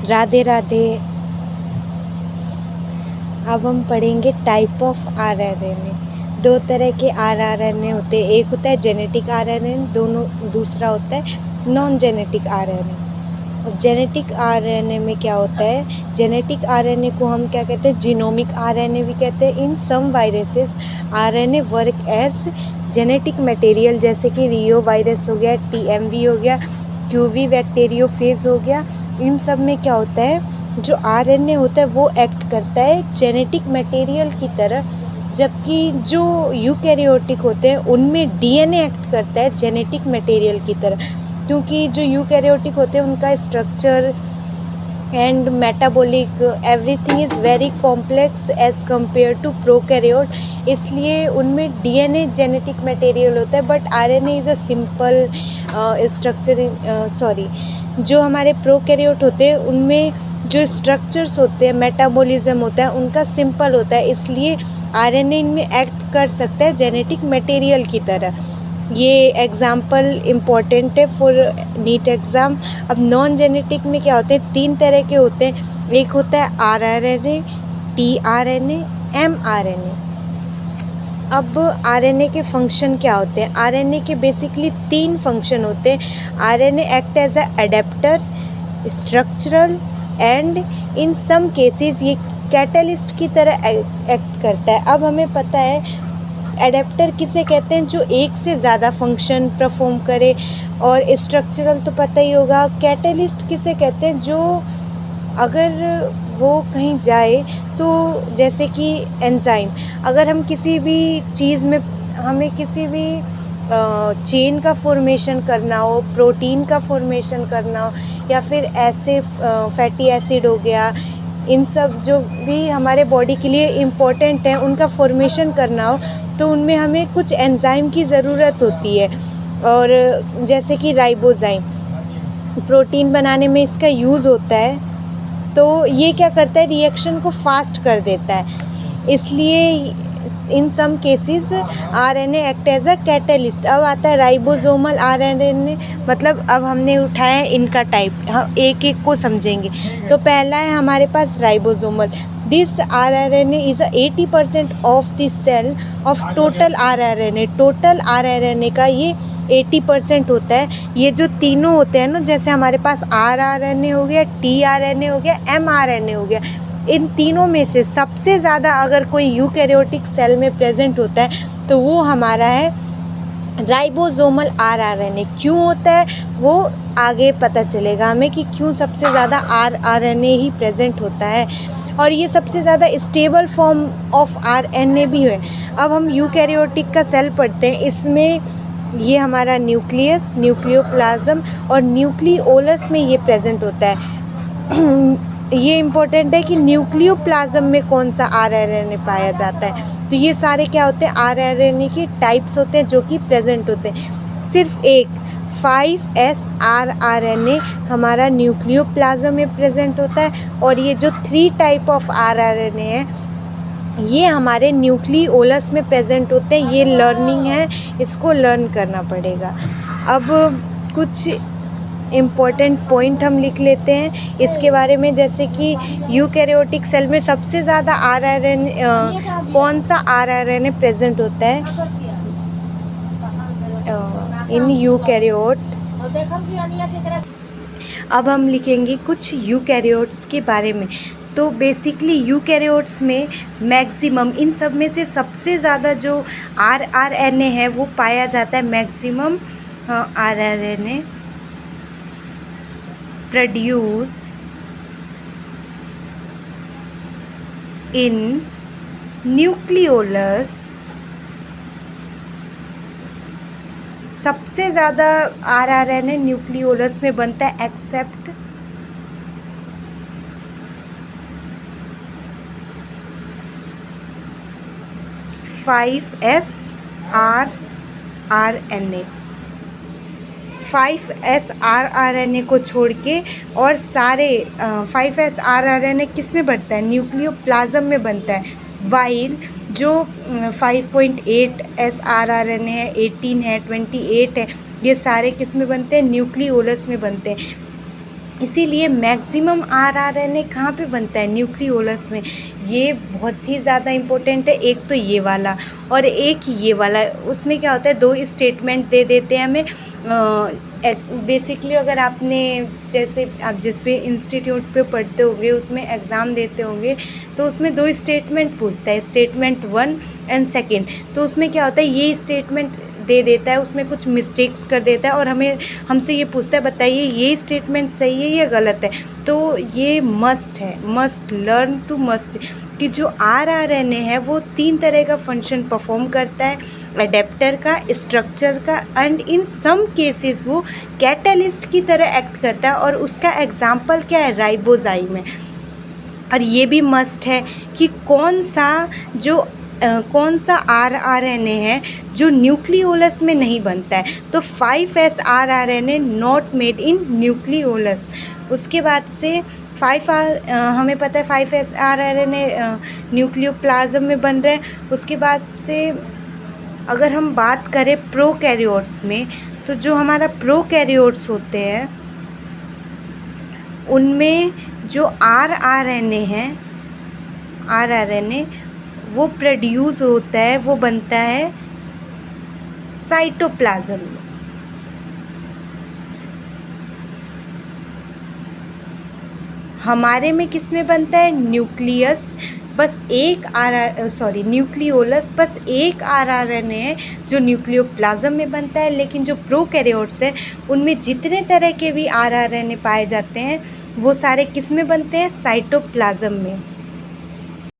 राधे राधे। अब हम पढ़ेंगे टाइप ऑफ आरआरएनए। दो तरह के आरआरएनए होते हैं, एक होता है जेनेटिक आरआरएनए, दूसरा होता है नॉन जेनेटिक आरआरएनए। और जेनेटिक आरएनए में क्या होता है, जेनेटिक आरएनए को हम क्या कहते हैं, जीनोमिक आरएनए भी कहते हैं। In some viruses RNA work as genetic material, जैसे कि रियो वायरस हो गया, टीएमवी हो गया, क्यूवी बैक्टीरियोफेज हो गया। इन सब में क्या होता है, जो आरएनए होता है वो एक्ट करता है जेनेटिक मटेरियल की तरह, जबकि जो यूकैरियोटिक होते हैं उनमें डीएनए एक्ट करता है जेनेटिक मटेरियल की तरह। क्योंकि जो यूकैरियोटिक होते हैं उनका structure and metabolic everything is very complex as compare to prokaryote, इसलिए उनमें डीएनए जेनेटिक मटेरियल होता है, but RNA is a simple structure. जो हमारे प्रोकैरियोट होते हैं उनमें जो स्ट्रक्चर्स होते हैं, मेटाबॉलिज्म होता है उनका सिंपल होता है, इसलिए आरएनए इनमें एक्ट कर सकता है जेनेटिक मटेरियल की तरह। ये एग्ज़ाम्पल इम्पॉर्टेंट है फॉर नीट एग्ज़ाम। अब नॉन जेनेटिक में क्या होते हैं, तीन तरह के होते हैं। एक होता है आरआरएनए, टीआरएनए, एमआरएनए। अब आरएनए के फंक्शन क्या होते हैं, आरएनए के बेसिकली तीन फंक्शन होते हैं। RNA act as a adapter, structural and in some cases ये कैटलिस्ट की तरह एक्ट करता है। अब हमें पता है एडेप्टर किसे कहते हैं, जो एक से ज़्यादा फंक्शन परफॉर्म करे, और स्ट्रक्चरल तो पता ही होगा। कैटलिस्ट किसे कहते हैं, जो अगर वो कहीं जाए तो जैसे कि एंजाइम, अगर हम किसी भी चीज़ में हमें किसी भी चेन का फॉर्मेशन करना हो, प्रोटीन का फॉर्मेशन करना हो, या फिर ऐसे फैटी एसिड हो गया, इन सब जो भी हमारे बॉडी के लिए इम्पोर्टेंट है उनका फॉर्मेशन करना हो, तो उनमें हमें कुछ एंजाइम की ज़रूरत होती है। और जैसे कि राइबोजाइम, प्रोटीन बनाने में इसका यूज़ होता है, तो ये क्या करता है, रिएक्शन को फास्ट कर देता है, इसलिए in some cases RNA act as a catalyst. अब आता है राइबोसोमल आरएनए, मतलब अब हमने उठाया है इनका टाइप, हम एक एक को समझेंगे। तो पहला है हमारे पास ribosomal. This rRNA is 80% of the cell of total rRNA. Total rRNA का ये 80% होता है। ये जो तीनों होते हैं ना, जैसे हमारे पास आरआरएनए हो गया, टीआरएनए हो गया, एमआरएनए हो गया, इन तीनों में से सबसे ज़्यादा अगर कोई यूकैरियोटिक सेल में प्रेजेंट होता है तो वो हमारा है राइबोसोमल आरआरएनए। क्यों होता है वो आगे पता चलेगा हमें कि क्यों सबसे ज़्यादा आरआरएनए ही प्रेजेंट होता है, और ये सबसे ज़्यादा स्टेबल फॉर्म ऑफ आरएनए भी है। अब हम यूकैरियोटिक का सेल पढ़ते हैं, इसमें ये हमारा न्यूक्लियस, न्यूक्लियोप्लाज्म और न्यूक्लियोलस में ये प्रेजेंट होता है। ये इम्पोर्टेंट है कि न्यूक्लियोप्लाज्म में कौन सा आरआरएनए पाया जाता है। तो ये सारे क्या होते हैं, आरआरएनए के टाइप्स होते हैं जो कि प्रेजेंट होते हैं। सिर्फ एक 5S आरआरएनए हमारा न्यूक्लियोप्लाज्म में प्रेजेंट होता है, और ये जो 3 टाइप ऑफ आरआरएनए है ये हमारे न्यूक्लियोलस में प्रेजेंट होते हैं। ये लर्निंग है, इसको लर्न करना पड़ेगा। अब कुछ इम्पॉर्टेंट पॉइंट हम लिख लेते हैं इसके बारे में, जैसे कि यूकैरियोटिक सेल में सबसे ज़्यादा आरआरएनए कौन सा आरआरएनए प्रेजेंट होता है इन यूकैरियोट। अब हम लिखेंगे कुछ यूकैरियोट्स के बारे में। तो बेसिकली यूकैरियोट्स में मैक्सिमम, इन सब में से सबसे ज़्यादा जो आरआरएनए है वो पाया जाता है। Maximum rRNA produce in nucleolus, सबसे ज़्यादा आरआरएनए न्यूक्लियोलस में बनता है, accept 5S rRNA. 5S rRNA को छोड़ के और सारे 5S आरआरएनए किस में बनता है, न्यूक्लियोप्लाज्म में बनता है। वाइल जो 5.8S आरआरएनए है, 18 है, 28 है, ये सारे किस में बनते हैं, न्यूक्लियोलस में बनते हैं। इसीलिए मैक्सिमम आरआरएनए कहाँ पे बनता है, न्यूक्लियोलस में। ये बहुत ही ज़्यादा इम्पोर्टेंट है। एक तो ये वाला और एक ये वाला, उसमें क्या होता है, दो स्टेटमेंट दे देते हैं हमें। बेसिकली अगर आपने, जैसे आप जिस भी इंस्टीट्यूट पे पढ़ते होंगे, उसमें एग्ज़ाम देते होंगे, तो उसमें दो स्टेटमेंट पूछता है, स्टेटमेंट 1 एंड सेकेंड। तो उसमें क्या होता है, ये स्टेटमेंट दे देता है, उसमें कुछ मिस्टेक्स कर देता है और हमसे ये पूछता है, बताइए ये स्टेटमेंट सही है या गलत है। तो ये मस्ट है, मस्ट लर्न टू मस्ट, कि जो आरआरएनए है वो 3 तरह का फंक्शन परफॉर्म करता है, अडेप्टर का, स्ट्रक्चर का, एंड इन सम केसेस वो कैटलिस्ट की तरह एक्ट करता है। और उसका एग्जाम्पल क्या है, राइबोजाइम है। और ये भी मस्ट है कि कौन सा आरआरएनए है जो न्यूक्लियोलस में नहीं बनता है। तो 5S rRNA not made in nucleolus. उसके बाद से हमें पता है 5S आरआरएनए न्यूक्लियोप्लाज्म में बन रहा है। उसके बाद से अगर हम बात करें प्रोकैरियोट्स में, तो जो हमारा प्रोकैरियोट्स होते हैं उनमें जो आरआरएनए वो प्रोड्यूस होता है, वो बनता है साइटोप्लाज्म में। हमारे में किस में बनता है, न्यूक्लियोलस बस एक आरआरएनए है जो न्यूक्लियोप्लाज्म में बनता है। लेकिन जो प्रोकैरियोट्स है उनमें जितने तरह के भी आरआरएनए पाए जाते हैं वो सारे किस में बनते हैं, साइटोप्लाज्म में।